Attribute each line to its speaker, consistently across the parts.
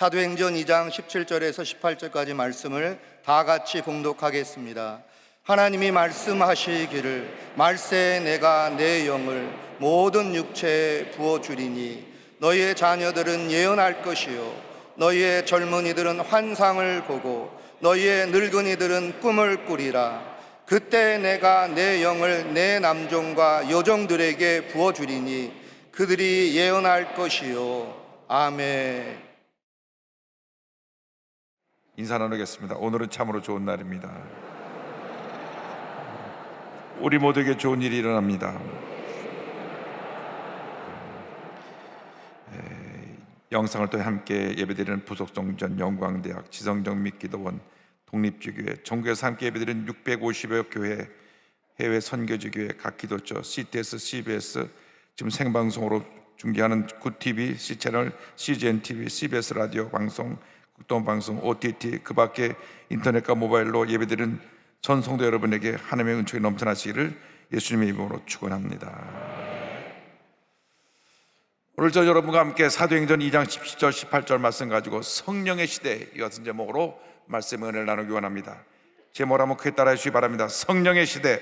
Speaker 1: 사도행전 2장 17절에서 18절까지 말씀을 다 같이 봉독하겠습니다. 하나님이 말씀하시기를 말세에 내가 내 영을 모든 육체에 부어주리니 너희의 자녀들은 예언할 것이요 너희의 젊은이들은 환상을 보고 너희의 늙은이들은 꿈을 꾸리라. 그때 내가 내 영을 내 남종과 여종들에게 부어주리니 그들이 예언할 것이요. 아멘.
Speaker 2: 인사 나누겠습니다. 오늘은 참으로 좋은 날입니다. 우리 모두에게 좋은 일이 일어납니다. 영상을 통해 함께 예배드리는 부속성전 영광대학 지성정 및기도원 독립주교회 전국에서 함께 예배드리는 650여 교회 해외 선교지교회 각 기도처 CTS, CBS 지금 생방송으로 중계하는 굿TV, C채널, CGNTV, CBS 라디오 방송, 국동방송, OTT 그 밖에 인터넷과 모바일로 예배드리는 전 성도 여러분에게 하나님의 은총이 넘쳐나시기를 예수님의 이름으로 축원합니다. 오늘 저 여러분과 함께 사도행전 2장 17절 18절 말씀 가지고 성령의 시대 이 같은 제목으로 말씀의 은혜를 나누기 원합니다. 제목을 한번 크게 따라해 주시기 바랍니다. 성령의 시대.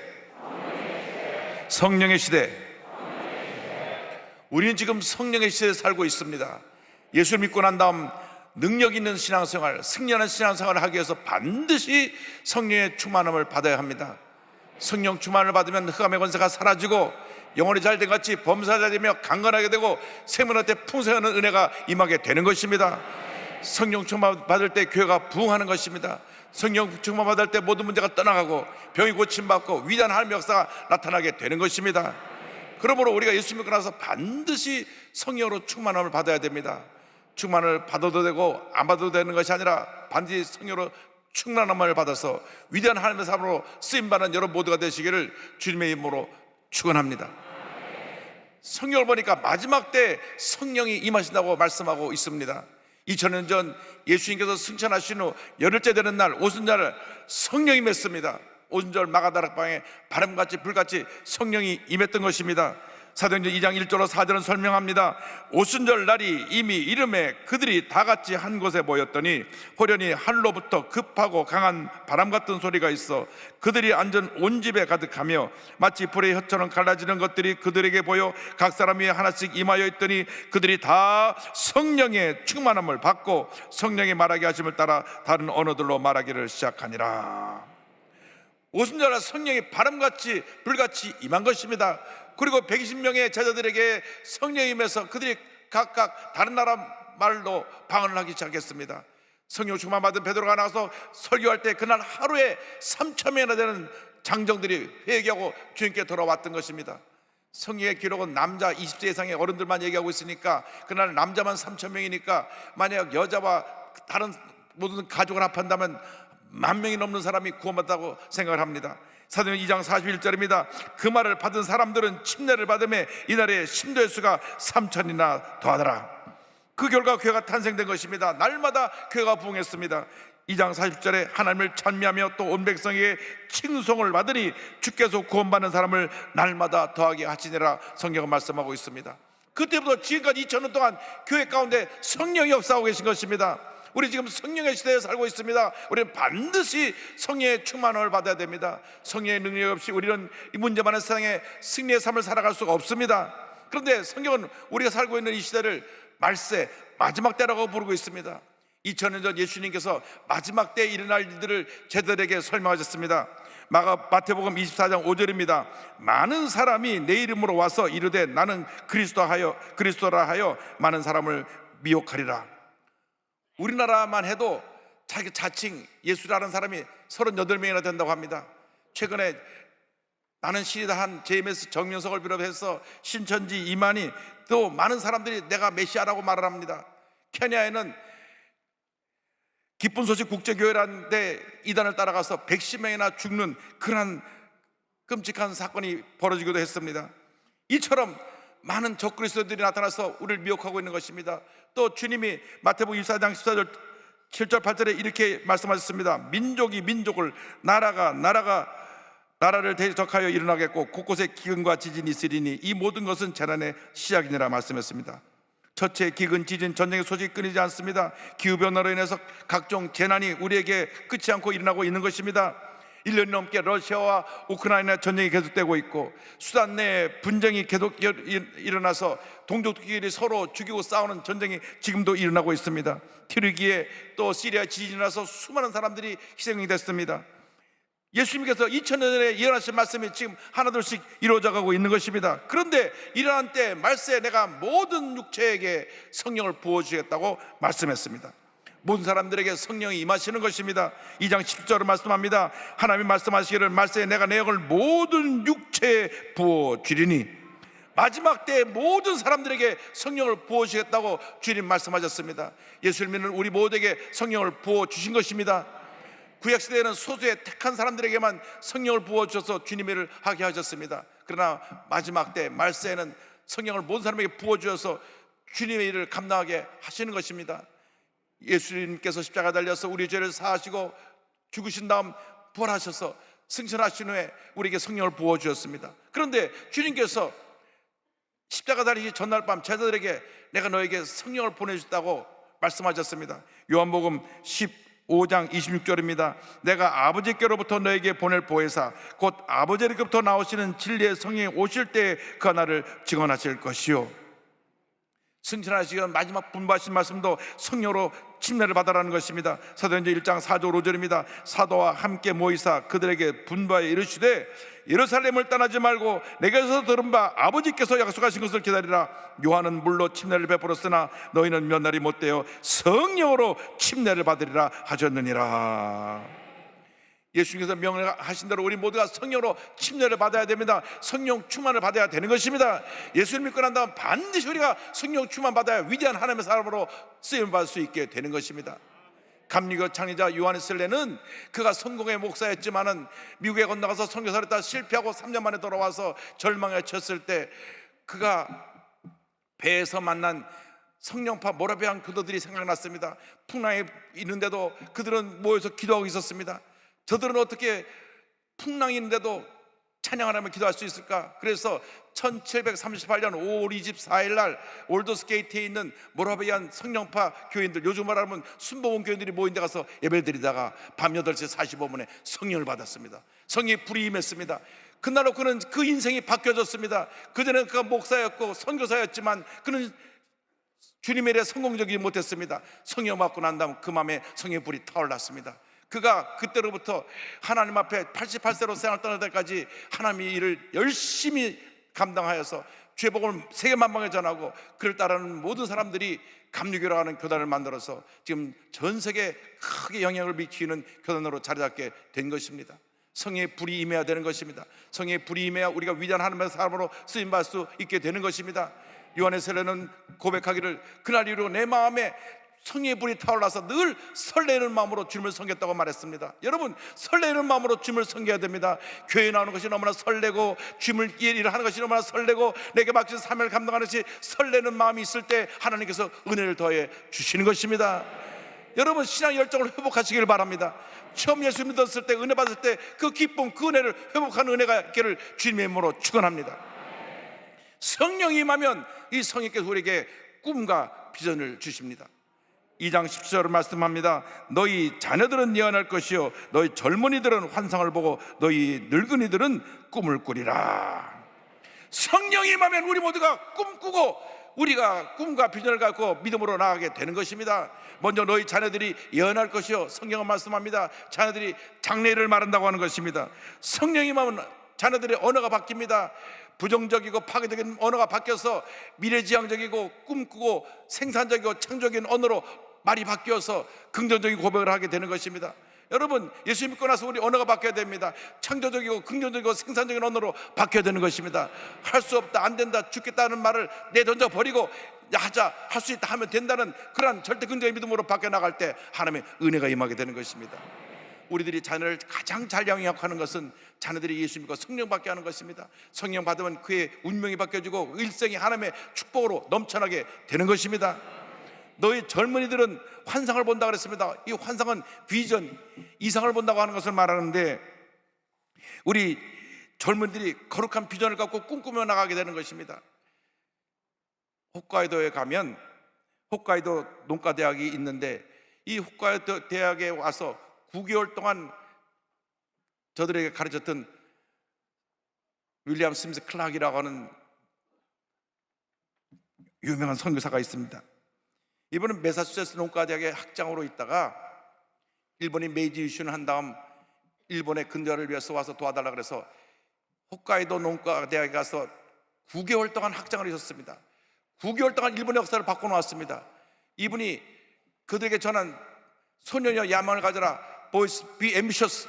Speaker 2: 성령의 시대. 우리는 지금 성령의 시대에 살고 있습니다. 예수를 믿고 난 다음 능력 있는 신앙생활, 승리하는 신앙생활을 하기 위해서 반드시 성령의 충만함을 받아야 합니다. 성령 충만을 받으면 흑암의 권세가 사라지고 영혼이 잘된 같이 범사자 되며 강건하게 되고 생명한테 풍성하는 은혜가 임하게 되는 것입니다. 성령 충만 받을 때 교회가 부흥하는 것입니다. 성령 충만 받을 때 모든 문제가 떠나가고 병이 고침받고 위대한 하나님의 역사가 나타나게 되는 것입니다. 그러므로 우리가 예수 믿고 나서 반드시 성령으로 충만함을 받아야 됩니다. 충만을 받아도 되고 안 받아도 되는 것이 아니라 반드시 성령으로 충만함을 받아서 위대한 하나님의 사람으로 쓰임받는 여러분 모두가 되시기를 주님의 이름으로 축원합니다. 성경을 보니까 마지막 때 성령이 임하신다고 말씀하고 있습니다. 2000년 전 예수님께서 승천하신 후 열흘째 되는 날 오순절 성령이 임했습니다. 오순절 마가다락방에 바람같이 불같이 성령이 임했던 것입니다. 사도행전 2장 1절로 4절은 설명합니다. 오순절 날이 이미 이름에 그들이 다 같이 한 곳에 모였더니 호련히 하늘로부터 급하고 강한 바람 같은 소리가 있어 그들이 앉은 온 집에 가득하며 마치 불의 혀처럼 갈라지는 것들이 그들에게 보여 각 사람 위에 하나씩 임하여 있더니 그들이 다 성령의 충만함을 받고 성령의 말하게 하심을 따라 다른 언어들로 말하기를 시작하니라. 오순절 성령이 바람같이 불같이 임한 것입니다. 그리고 120명의 제자들에게 성령이 임해서 그들이 각각 다른 나라 말로 방언을 하기 시작했습니다. 성령 충만 받은 베드로가 나와서 설교할 때 그날 하루에 3,000명이나 되는 장정들이 회개하고 주님께 돌아왔던 것입니다. 성경의 기록은 남자 20세 이상의 어른들만 얘기하고 있으니까 그날 남자만 3,000명이니까 만약 여자와 다른 모든 가족을 합한다면 10,000명이 넘는 사람이 구원받았다고 생각을 합니다. 사도행전 2장 41절입니다. 그 말을 받은 사람들은 침례를 받음에 이날에 신도의 수가 3,000이나 더하더라. 그 결과 교회가 탄생된 것입니다. 날마다 교회가 부흥했습니다. 2장 40절에 하나님을 찬미하며 또 온 백성에게 칭송을 받으니 주께서 구원받는 사람을 날마다 더하게 하시니라 성경은 말씀하고 있습니다. 그때부터 지금까지 2000년 동안 교회 가운데 성령이 역사하고 계신 것입니다. 우리 지금 성령의 시대에 살고 있습니다. 우리는 반드시 성령의 충만함을 받아야 됩니다. 성령의 능력 없이 우리는 이 문제 많은 세상에 승리의 삶을 살아갈 수가 없습니다. 그런데 성경은 우리가 살고 있는 이 시대를 말세 마지막 때라고 부르고 있습니다. 2000년 전 예수님께서 마지막 때에 일어날 일들을 제자들에게 설명하셨습니다. 마태복음 24장 5절입니다. 많은 사람이 내 이름으로 와서 이르되 나는 그리스도라 하여 많은 사람을 미혹하리라. 우리나라만 해도 자기 자칭 예수라는 사람이 38명이나 된다고 합니다. 최근에 나는 신이다 한 JMS 정명석을 비롯해서 신천지 이만희 또 많은 사람들이 내가 메시아라고 말을 합니다. 케냐에는 기쁜 소식 국제교회라는 데 이단을 따라가서 110명이나 죽는 그런 끔찍한 사건이 벌어지기도 했습니다. 이처럼 많은 적그리스도들이 나타나서 우리를 미혹하고 있는 것입니다. 또 주님이 마태복음 24장 14절 7절 8절에 이렇게 말씀하셨습니다. 민족이 민족을 나라가 나라를 대적하여 일어나겠고 곳곳에 기근과 지진이 있으리니 이 모든 것은 재난의 시작이니라 말씀했습니다. 처체, 기근, 지진, 전쟁의 소식이 끊이지 않습니다. 기후변화로 인해서 각종 재난이 우리에게 끝이 않고 일어나고 있는 것입니다. 1년 넘게 러시아와 우크라이나 전쟁이 계속되고 있고, 수단 내에 분쟁이 계속 일어나서 동족끼리 서로 죽이고 싸우는 전쟁이 지금도 일어나고 있습니다. 튀르기에 또 시리아 지진이 나서 수많은 사람들이 희생이 됐습니다. 예수님께서 2000년 전에 예언하신 말씀이 지금 하나둘씩 이루어져 가고 있는 것입니다. 그런데 일어난 때 말세에 내가 모든 육체에게 성령을 부어주겠다고 말씀했습니다. 모든 사람들에게 성령이 임하시는 것입니다. 2장 10절을 말씀합니다. 하나님이 말씀하시기를 말세에 내가 내 영을 모든 육체에 부어주리니, 마지막 때에 모든 사람들에게 성령을 부어주시겠다고 주님 말씀하셨습니다. 예수를 믿는 우리 모두에게 성령을 부어주신 것입니다. 구약시대에는 소수의 택한 사람들에게만 성령을 부어주셔서 주님의 일을 하게 하셨습니다. 그러나 마지막 때 말세에는 성령을 모든 사람에게 부어주셔서 주님의 일을 감당하게 하시는 것입니다. 예수님께서 십자가 달려서 우리 죄를 사하시고 죽으신 다음 부활하셔서 승천하신 후에 우리에게 성령을 부어주셨습니다. 그런데 주님께서 십자가 달리기 전날 밤 제자들에게 내가 너에게 성령을 보내주셨다고 말씀하셨습니다. 요한복음 15장 26절입니다. 내가 아버지께로부터 너에게 보낼 보혜사 곧 아버지께로부터 나오시는 진리의 성령이 오실 때에 그 하나를 증언하실 것이요, 승천하시기 마지막 분부하신 말씀도 성령으로 침례를 받아라는 것입니다. 사도행전 1장 4절 5절입니다. 사도와 함께 모이사 그들에게 분부하여 이르시되 예루살렘을 떠나지 말고 내게서 들은 바 아버지께서 약속하신 것을 기다리라. 요한은 물로 침례를 베풀었으나 너희는 몇 날이 못되어 성령으로 침례를 받으리라 하셨느니라. 예수님께서 명령하신 대로 우리 모두가 성령으로 침례를 받아야 됩니다. 성령 충만을 받아야 되는 것입니다. 예수를 믿고 난 다음 반드시 우리가 성령 충만 받아야 위대한 하나님의 사람으로 쓰임을 받을 수 있게 되는 것입니다. 감리교 창리자 요한스 셀레는 그가 성공의 목사였지만은 미국에 건너가서 선교사를 했다 실패하고 3년 만에 돌아와서 절망에 쳤을 때 그가 배에서 만난 성령파 모라비안 교도들이 생각났습니다. 풍랑에 있는데도 그들은 모여서 기도하고 있었습니다. 저들은 어떻게 풍랑이 있는데도 찬양을 하며 기도할 수 있을까? 그래서 1738년 5월 24일 날 올더스게이트에 있는 모라비안 성령파 교인들, 요즘 말하면 순복음 교인들이 모인 데 가서 예배를 드리다가 밤 8시 45분에 성령을 받았습니다. 성령의 불이 임했습니다. 그날로 그는 그 인생이 바뀌어졌습니다. 그전에는 그가 목사였고 선교사였지만 그는 주님의 일에 성공적이지 못했습니다. 성령 받고 난 다음 그 마음에 성령의 불이 타올랐습니다. 그가 그때로부터 하나님 앞에 88세로 생을 떠날 때까지 하나님의 일을 열심히 감당하여서 죄복을 세계 만방에 전하고 그를 따르는 모든 사람들이 감리교라고 하는 교단을 만들어서 지금 전 세계에 크게 영향을 미치는 교단으로 자리잡게 된 것입니다. 성령의 불이 임해야 되는 것입니다. 성령의 불이 임해야 우리가 위대한 하나님의 사람으로 쓰임받을 수 있게 되는 것입니다. 요한의 세례는 고백하기를 그날 이후로 내 마음에 성령의 불이 타올라서 늘 설레는 마음으로 주님을 섬겼다고 말했습니다. 여러분, 설레는 마음으로 주님을 섬겨야 됩니다. 교회에 나오는 것이 너무나 설레고 주님을 일을 하는 것이 너무나 설레고 내게 맡긴 사명을 감당하는 것이 설레는 마음이 있을 때 하나님께서 은혜를 더해 주시는 것입니다. 여러분, 신앙 열정을 회복하시길 바랍니다. 처음 예수 믿었을 때 은혜 받을 때 그 기쁨, 그 은혜를 회복하는 은혜가 있기를 주님의 이름으로 축원합니다. 성령이 임하면 이 성령께서 우리에게 꿈과 비전을 주십니다. 2장 17절을 말씀합니다. 너희 자녀들은 예언할 것이요 너희 젊은이들은 환상을 보고 너희 늙은이들은 꿈을 꾸리라. 성령이 임하면 우리 모두가 꿈꾸고 우리가 꿈과 비전을 갖고 믿음으로 나아가게 되는 것입니다. 먼저 너희 자녀들이 예언할 것이요, 성경은 말씀합니다. 자녀들이 장래를 말한다고 하는 것입니다. 성령이 임하면 자녀들의 언어가 바뀝니다. 부정적이고 파괴적인 언어가 바뀌어서 미래지향적이고 꿈꾸고 생산적이고 창조적인 언어로 말이 바뀌어서 긍정적인 고백을 하게 되는 것입니다. 여러분, 예수 믿고 나서 우리 언어가 바뀌어야 됩니다. 창조적이고 긍정적이고 생산적인 언어로 바뀌어야 되는 것입니다. 할 수 없다, 안 된다, 죽겠다는 말을 내던져 버리고 하자, 할 수 있다 하면 된다는 그러한 절대 긍정의 믿음으로 바뀌어 나갈 때 하나님의 은혜가 임하게 되는 것입니다. 우리들이 자녀를 가장 잘 양육하는 것은 자녀들이 예수 믿고 성령 받게 하는 것입니다. 성령 받으면 그의 운명이 바뀌어지고 일생이 하나님의 축복으로 넘쳐나게 되는 것입니다. 너희 젊은이들은 환상을 본다 그랬습니다. 이 환상은 비전, 이상을 본다고 하는 것을 말하는데 우리 젊은이들이 거룩한 비전을 갖고 꿈꾸며 나가게 되는 것입니다. 홋카이도에 가면 홋카이도 농가대학이 있는데 이 홋카이도 대학에 와서 9개월 동안 저들에게 가르쳤던 윌리엄 스미스 클락이라고 하는 유명한 선교사가 있습니다. 이분은 매사추세츠 농가대학의 학장으로 있다가 일본이 메이지 유신을 한 다음 일본의 근대화를 위해서 와서 도와달라 그래서 홋카이도 농가대학에 가서 9개월 동안 학장을 하셨습니다. 9개월 동안 일본의 역사를 바꿔놓았습니다. 이분이 그들에게 전한 소년이여 야망을 가져라, Boys be ambitious,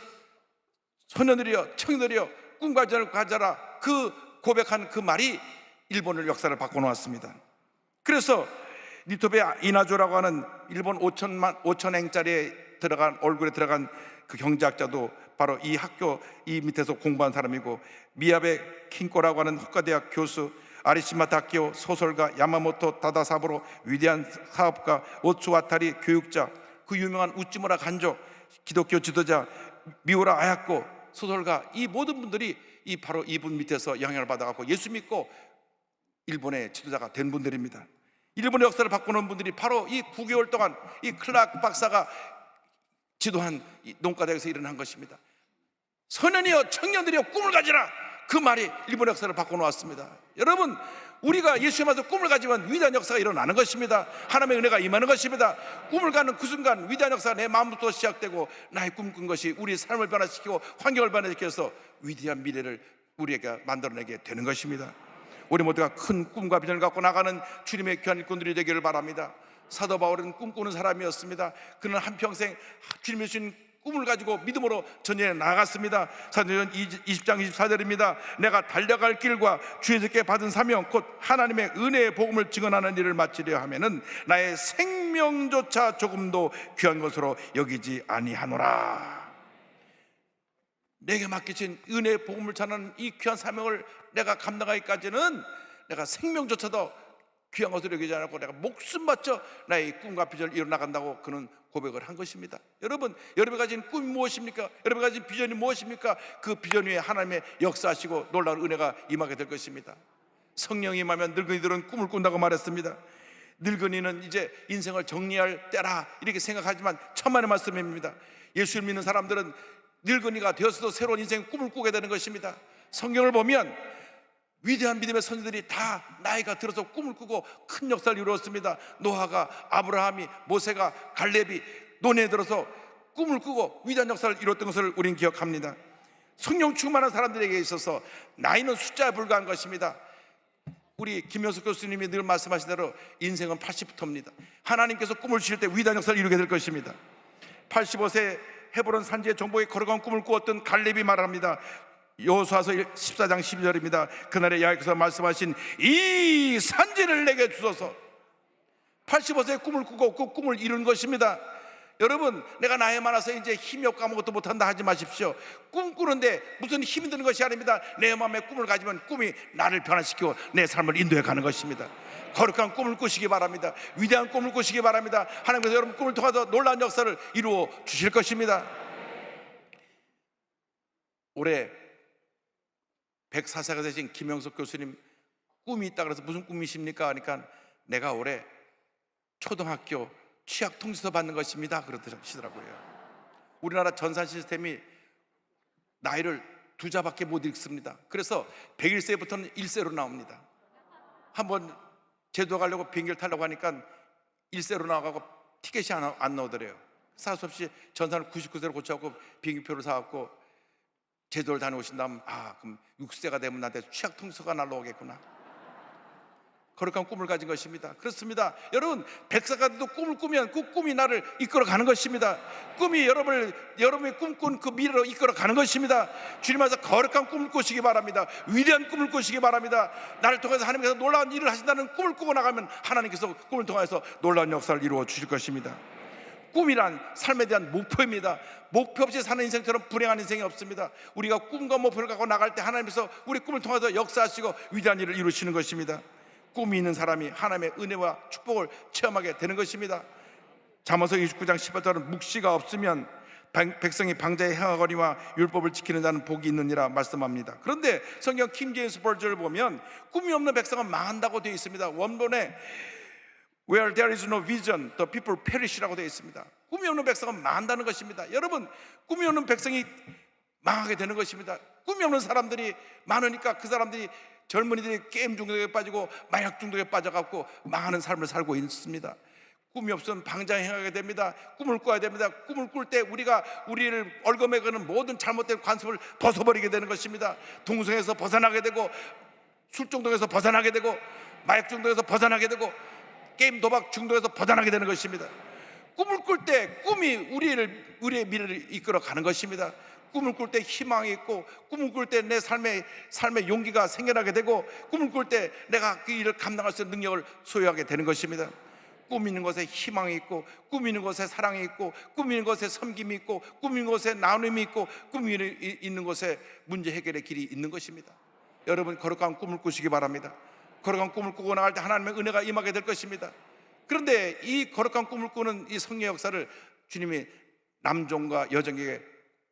Speaker 2: 소년들이여 청년들이여 꿈과 비전을 가져라, 그 고백한 그 말이 일본의 역사를 바꿔놓았습니다. 그래서 니토베 이나조라고 하는 일본 5천행짜리에 들어간 얼굴에 들어간 그 경제학자도 바로 이 학교 이 밑에서 공부한 사람이고, 미야베 킨코라고 하는 홋카이도 교수, 아리시마 다키오 소설가, 야마모토 다다사부로 위대한 사업가, 오츠와타리 교육자, 그 유명한 우찌무라 간조 기독교 지도자, 미우라 아야코 소설가, 이 모든 분들이 바로 이분 밑에서 영향을 받아갖고 예수 믿고 일본의 지도자가 된 분들입니다. 일본의 역사를 바꾸는 분들이 바로 이 9개월 동안 이 클락 박사가 지도한 이 농가대학에서 일어난 것입니다. 소년이여 청년들이여 꿈을 가지라, 그 말이 일본의 역사를 바꿔놓았습니다. 여러분, 우리가 예수에 맞서 꿈을 가지면 위대한 역사가 일어나는 것입니다. 하나님의 은혜가 임하는 것입니다. 꿈을 가는 그 순간 위대한 역사가 내 마음부터 시작되고 나의 꿈꾼 것이 우리 삶을 변화시키고 환경을 변화시켜서 위대한 미래를 우리에게 만들어내게 되는 것입니다. 우리 모두가 큰 꿈과 비전을 갖고 나가는 주님의 귀한 일꾼들이 되기를 바랍니다. 사도 바울은 꿈꾸는 사람이었습니다. 그는 한평생 주님이 주신 꿈을 가지고 믿음으로 전쟁에 나아갔습니다. 사도행전 20장 24절입니다. 내가 달려갈 길과 주에게 받은 사명 곧 하나님의 은혜의 복음을 증언하는 일을 마치려 하면은 나의 생명조차 조금도 귀한 것으로 여기지 아니하노라. 내게 맡기신 은혜의 복음을 전하는 이 귀한 사명을 내가 감당하기까지는 내가 생명조차도 귀한 것으로 여기지 않고 내가 목숨 바쳐 나의 꿈과 비전을 이뤄나간다고 그는 고백을 한 것입니다. 여러분, 여러분이 가진 꿈이 무엇입니까? 여러분이 가진 비전이 무엇입니까? 그 비전 위에 하나님의 역사하시고 놀라운 은혜가 임하게 될 것입니다. 성령이 임하면 늙은이들은 꿈을 꾼다고 말했습니다. 늙은이는 이제 인생을 정리할 때라 이렇게 생각하지만 천만의 말씀입니다. 예수를 믿는 사람들은 늙은이가 되어서도 새로운 인생의 꿈을 꾸게 되는 것입니다. 성경을 보면 위대한 믿음의 선지들이 다 나이가 들어서 꿈을 꾸고 큰 역사를 이루었습니다. 노아가, 아브라함이, 모세가, 갈렙이 논에 들어서 꿈을 꾸고 위대한 역사를 이루었던 것을 우리는 기억합니다. 성령 충만한 사람들에게 있어서 나이는 숫자에 불과한 것입니다. 우리 김효숙 교수님이 늘 말씀하신 대로 인생은 80부터입니다. 하나님께서 꿈을 주실 때 위대한 역사를 이루게 될 것입니다. 85세 헤브론 산지의 정복에 거룩한 꿈을 꾸었던 갈렙이 말합니다. 여호수아서 14장 12절입니다. 그날에 야훼께서 말씀하신 이 산지를 내게 주소서. 85세의 꿈을 꾸고 그 꿈을 이룬 것입니다. 여러분, 내가 나이 많아서 이제 힘이 없고 아무것도 못한다 하지 마십시오. 꿈꾸는데 무슨 힘이 드는 것이 아닙니다. 내 마음에 꿈을 가지면 꿈이 나를 변화시키고 내 삶을 인도해 가는 것입니다. 거룩한 꿈을 꾸시기 바랍니다. 위대한 꿈을 꾸시기 바랍니다. 하나님께서 여러분 꿈을 통해서 놀라운 역사를 이루어 주실 것입니다. 올해 104세가 되신 김영석 교수님 꿈이 있다 그래서 무슨 꿈이십니까? 하니까 내가 올해 초등학교 취약 통지서 받는 것입니다 그러시더라고요. 우리나라 전산 시스템이 나이를 2자밖에 못 읽습니다. 그래서 101세부터는 1세로 나옵니다. 한번 제주도 가려고 비행기를 타려고 하니까 1세로 나가고 티켓이 안 나오더래요. 살 수 없이 전산을 99세로 고쳐갖고 비행기표를 사갖고 제주도를 다녀오신 다음 그럼 6세가 되면 나한테 취약 통지서가 날라오겠구나. 거룩한 꿈을 가진 것입니다. 그렇습니다. 여러분, 100세가 돼도 꿈을 꾸면 그 꿈이 나를 이끌어 가는 것입니다. 꿈이 여러분이 꿈꾼 그 미래로 이끌어 가는 것입니다. 주님 앞에서 거룩한 꿈을 꾸시기 바랍니다. 위대한 꿈을 꾸시기 바랍니다. 나를 통해서 하나님께서 놀라운 일을 하신다는 꿈을 꾸고 나가면 하나님께서 꿈을 통해서 놀라운 역사를 이루어 주실 것입니다. 꿈이란 삶에 대한 목표입니다. 목표 없이 사는 인생처럼 불행한 인생이 없습니다. 우리가 꿈과 목표를 갖고 나갈 때 하나님께서 우리 꿈을 통해서 역사하시고 위대한 일을 이루시는 것입니다. 꿈이 있는 사람이 하나님의 은혜와 축복을 체험하게 되는 것입니다. 잠언서 29장 18절은 묵시가 없으면 백성이 방자에 행하거니와 율법을 지키는 자는 복이 있느니라 말씀합니다. 그런데 성경 킹 제임스 버전을 보면 꿈이 없는 백성은 망한다고 되어 있습니다. 원본에 Where there is no vision, the people perish라고 되어 있습니다. 꿈이 없는 백성은 망한다는 것입니다. 여러분, 꿈이 없는 백성이 망하게 되는 것입니다. 꿈이 없는 사람들이 많으니까 그 사람들이, 젊은이들이 게임 중독에 빠지고 마약 중독에 빠져갖고 망하는 삶을 살고 있습니다. 꿈이 없으면 방장행하게 됩니다. 꿈을 꿔야 됩니다. 꿈을 꿀 때 우리가 우리를 얽어매거는 모든 잘못된 관습을 벗어버리게 되는 것입니다. 동성에서 벗어나게 되고, 술 중독에서 벗어나게 되고, 마약 중독에서 벗어나게 되고, 게임 도박 중독에서 벗어나게 되는 것입니다. 꿈을 꿀 때 꿈이 우리의 미래를 이끌어 가는 것입니다. 꿈을 꿀 때 희망이 있고, 꿈을 꿀 때 내 삶의 용기가 생겨나게 되고, 꿈을 꿀 때 내가 그 일을 감당할 수 있는 능력을 소유하게 되는 것입니다. 꿈 있는 것에 희망이 있고, 꿈 있는 것에 사랑이 있고, 꿈 있는 것에 섬김이 있고, 꿈 있는 것에 나눔이 있고, 꿈 있는 것에 문제 해결의 길이 있는 것입니다. 여러분, 거룩한 꿈을 꾸시기 바랍니다. 거룩한 꿈을 꾸고 나갈 때 하나님의 은혜가 임하게 될 것입니다. 그런데 이 거룩한 꿈을 꾸는 이 성령의 역사를 주님이 남종과 여종에게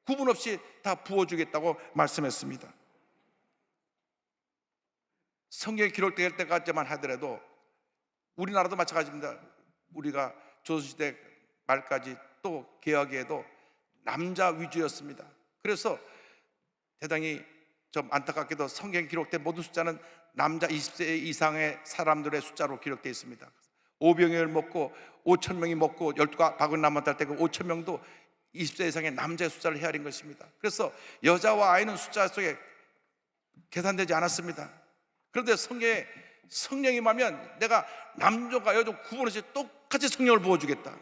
Speaker 2: 구분 없이 다 부어주겠다고 말씀했습니다. 성경에 기록될 때까지만 하더라도 우리나라도 마찬가지입니다. 우리가 조선시대 말까지 또 개혁에도 남자 위주였습니다. 그래서 대단히 좀 안타깝게도 성경에 기록된 모든 숫자는 남자 20세 이상의 사람들의 숫자로 기록되어 있습니다. 오병이어를 먹고 5천 명이 먹고 12바구니 남았다 할 때 그 5천 명도 20세 이상의 남자의 숫자를 헤아린 것입니다. 그래서 여자와 아이는 숫자 속에 계산되지 않았습니다. 그런데 성령이 임하면 내가 남종과 여종 구분 없이 똑같이 성령을 부어주겠다.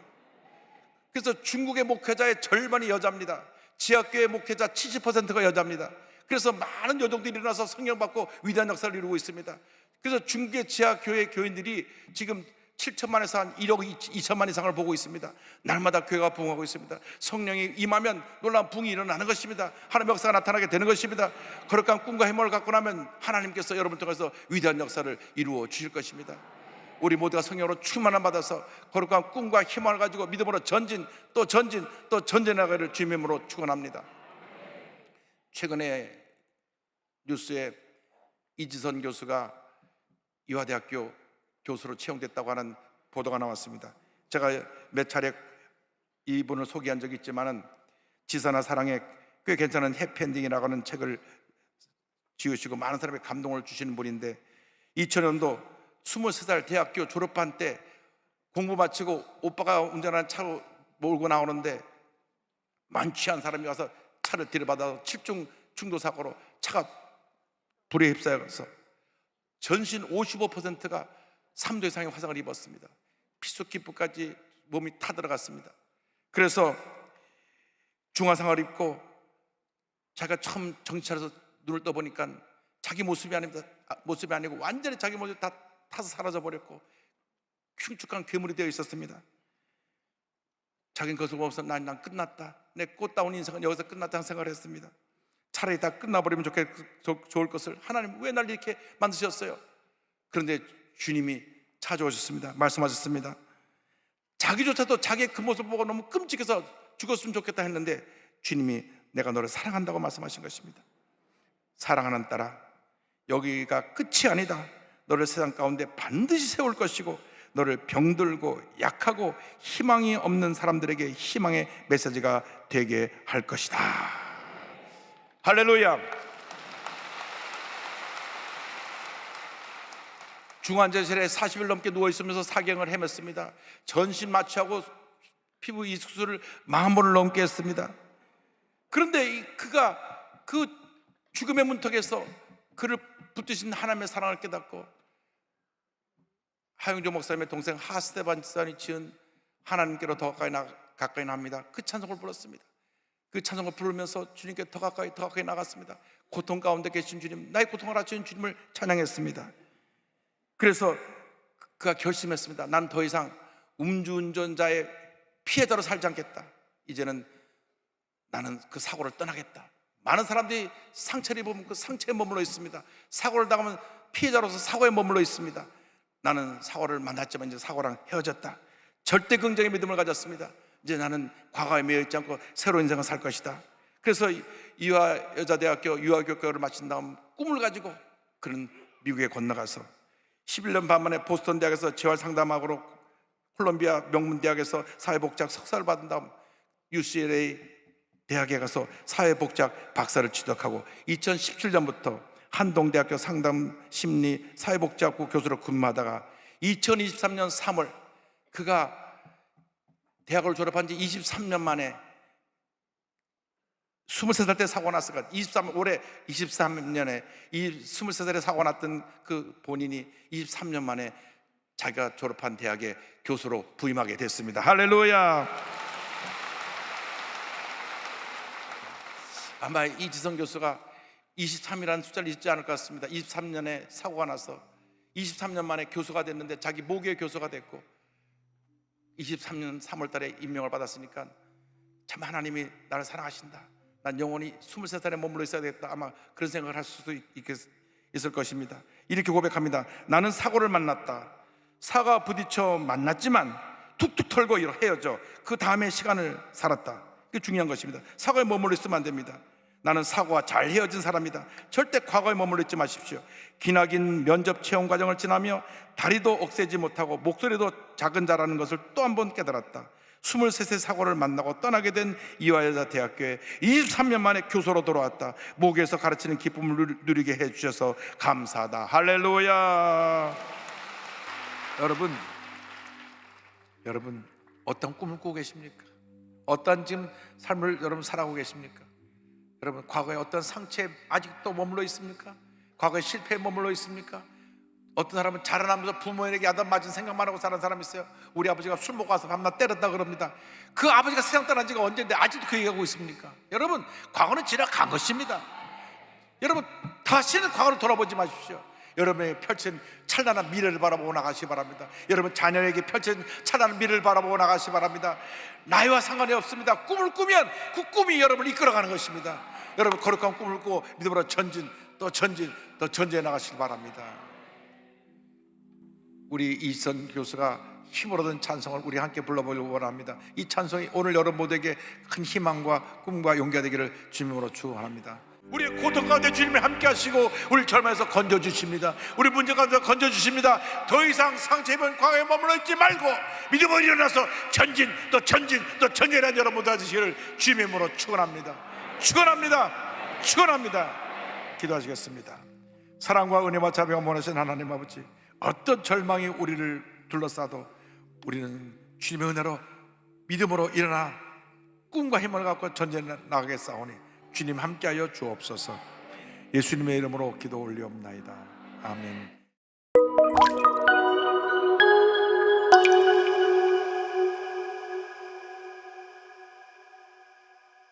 Speaker 2: 그래서 중국의 목회자의 절반이 여자입니다. 지하교회 목회자 70%가 여자입니다. 그래서 많은 여종들이 일어나서 성령 받고 위대한 역사를 이루고 있습니다. 그래서 중국의 지하교회 교인들이 지금 7천만에서 한 1억 2천만 이상을 보고 있습니다. 날마다 교회가 부흥하고 있습니다. 성령이 임하면 놀라운 부흥이 일어나는 것입니다. 하나님의 역사가 나타나게 되는 것입니다. 거룩한 꿈과 희망을 갖고 나면 하나님께서 여러분 통해서 위대한 역사를 이루어 주실 것입니다. 우리 모두가 성령으로 충만함 받아서 거룩한 꿈과 희망을 가지고 믿음으로 전진 또 전진하기를 주님의 이름으로 축원합니다. 최근에 뉴스에 이지선 교수가 이화대학교 교수로 채용됐다고 하는 보도가 나왔습니다. 제가 몇 차례 이분을 소개한 적이 있지만은 지선아 사랑에 꽤 괜찮은 해피엔딩이라고 하는 책을 지으시고 많은 사람에게 감동을 주시는 분인데, 2000년도 23살 대학교 졸업한 때 공부 마치고 오빠가 운전하는 차로 몰고 나오는데 만취한 사람이 와서 차를 들이받아서 7중 충돌 사고로 차가 불에 휩싸여서 전신 55%가 3도 이상의 화상을 입었습니다. 피수기부까지 몸이 타들어갔습니다. 그래서 중화상을 입고 자기가 처음 정신 차려서 눈을 떠보니까 자기 모습이 아니고 완전히 자기 모습이 다 타서 사라져 버렸고 흉측한 괴물이 되어 있었습니다. 자기는 그것을 보면서 난 끝났다, 내 꽃다운 인생은 여기서 끝났다는 생각을 했습니다. 차라리 다 끝나버리면 좋을 것을 하나님 왜 날 이렇게 만드셨어요? 그런데 주님이 찾아오셨습니다. 말씀하셨습니다. 자기조차도 자기의 그 모습을 보고 너무 끔찍해서 죽었으면 좋겠다 했는데 주님이 내가 너를 사랑한다고 말씀하신 것입니다. 사랑하는 딸아, 여기가 끝이 아니다. 너를 세상 가운데 반드시 세울 것이고 너를 병들고 약하고 희망이 없는 사람들에게 희망의 메시지가 되게 할 것이다. 할렐루야. 중환자실에 40일 넘게 누워있으면서 사경을 헤맸습니다. 전신 마취하고 피부 이식술을 40번을 넘게 했습니다. 그런데 그가 그 죽음의 문턱에서 그를 붙드신 하나님의 사랑을 깨닫고 하용조 목사님의 동생 하스테반 집사님이 지은 하나님께로 더 가까이 나갑니다. 그 찬송을 불렀습니다. 그 찬송을 부르면서 주님께 더 가까이 나갔습니다. 고통 가운데 계신 주님, 나의 고통을 알아주신 주님을 찬양했습니다. 그래서 그가 결심했습니다. 난 더 이상 음주운전자의 피해자로 살지 않겠다. 이제는 나는 그 사고를 떠나겠다. 많은 사람들이 상처를 입으면 그 상처에 머물러 있습니다. 사고를 당하면 피해자로서 사고에 머물러 있습니다. 나는 사고를 만났지만 이제 사고랑 헤어졌다. 절대 긍정의 믿음을 가졌습니다. 이제 나는 과거에 매여 있지 않고 새로운 인생을 살 것이다. 그래서 이화여자대학교 유아교육을 마친 다음 꿈을 가지고 그는 미국에 건너가서 11년 반 만에 보스턴 대학에서 재활 상담학으로 콜롬비아 명문대학에서 사회복지학 석사를 받은 다음 UCLA 대학에 가서 사회복지학 박사를 취득하고 2017년부터 한동대학교 상담심리 사회복지학부 교수로 근무하다가 2023년 3월 그가 대학을 졸업한 지 23년 만에 23살 때 사고 났을까? 올해 23년에 이 23살에 사고 났던 그 본인이 23년 만에 자기가 졸업한 대학의 교수로 부임하게 됐습니다. 할렐루야. 아마 이지성 교수가 23이라는 숫자를 잊지 않을 것 같습니다. 23년에 사고가 나서 23년 만에 교수가 됐는데 자기 모교의 교수가 됐고 23년 3월 달에 임명을 받았으니까 참 하나님이 나를 사랑하신다, 난 영원히 23살에 머물러 있어야 되겠다, 아마 그런 생각을 할 수도 있을 것입니다. 이렇게 고백합니다. 나는 사고를 만났다. 사고와 부딪혀 만났지만 툭툭 털고 헤어져 그 다음에 시간을 살았다. 그게 중요한 것입니다. 사고에 머물러 있으면 안 됩니다. 나는 사고와 잘 헤어진 사람이다. 절대 과거에 머물러 있지 마십시오. 기나긴 면접 채용 과정을 지나며 다리도 억세지 못하고 목소리도 작은 자라는 것을 또 한 번 깨달았다. 23세 사고를 만나고 떠나게 된 이화여자 대학교에 23년 만에 교수로 돌아왔다. 모교에서 가르치는 기쁨을 누리게 해주셔서 감사하다. 할렐루야. 여러분 어떤 꿈을 꾸고 계십니까? 어떤 지금 삶을 여러분 살아가고 계십니까? 여러분 과거에 어떤 상처에 아직도 머물러 있습니까? 과거에 실패에 머물러 있습니까? 어떤 사람은 자라나면서 부모에게 야단맞은 생각만 하고 사는 사람이 있어요. 우리 아버지가 술 먹고 와서 밤낮 때렸다 그럽니다. 그 아버지가 세상 떠난 지가 언제인데 아직도 그 얘기하고 있습니까? 여러분 과거는 지나간 것입니다. 여러분 다시는 과거를 돌아보지 마십시오. 여러분에게 펼친 찬란한 미래를 바라보고 나가시기 바랍니다. 여러분 자녀에게 펼친 찬란한 미래를 바라보고 나가시기 바랍니다. 나이와 상관이 없습니다. 꿈을 꾸면 그 꿈이 여러분을 이끌어가는 것입니다. 여러분 거룩한 꿈을 꾸고 믿음으로 전진 또 전진해 나가시기 바랍니다. 우리 이선 교수가 힘을 얻은 찬송을 우리 함께 불러보려고 원합니다. 이 찬송이 오늘 여러분 모두에게 큰 희망과 꿈과 용기가 되기를 주님으로 축원합니다. 우리의 고통 가운데 주님이 함께 하시고 우리 절망에서 건져주십니다. 우리 문제 가운데 건져주십니다. 더 이상 상처 입은 과거에 머물러 있지 말고 믿음으로 일어나서 전진하는 여러분 모두 되시기를 주님의 이름으로 축원합니다. 기도하시겠습니다. 사랑과 은혜와 자비가 원하신 하나님 아버지, 어떤 절망이 우리를 둘러싸도 우리는 주님의 은혜로 믿음으로 일어나 꿈과 힘을 갖고 전진해 나가겠사오니 주님 함께하여 주옵소서. 예수님의 이름으로 기도 올리옵나이다. 아멘.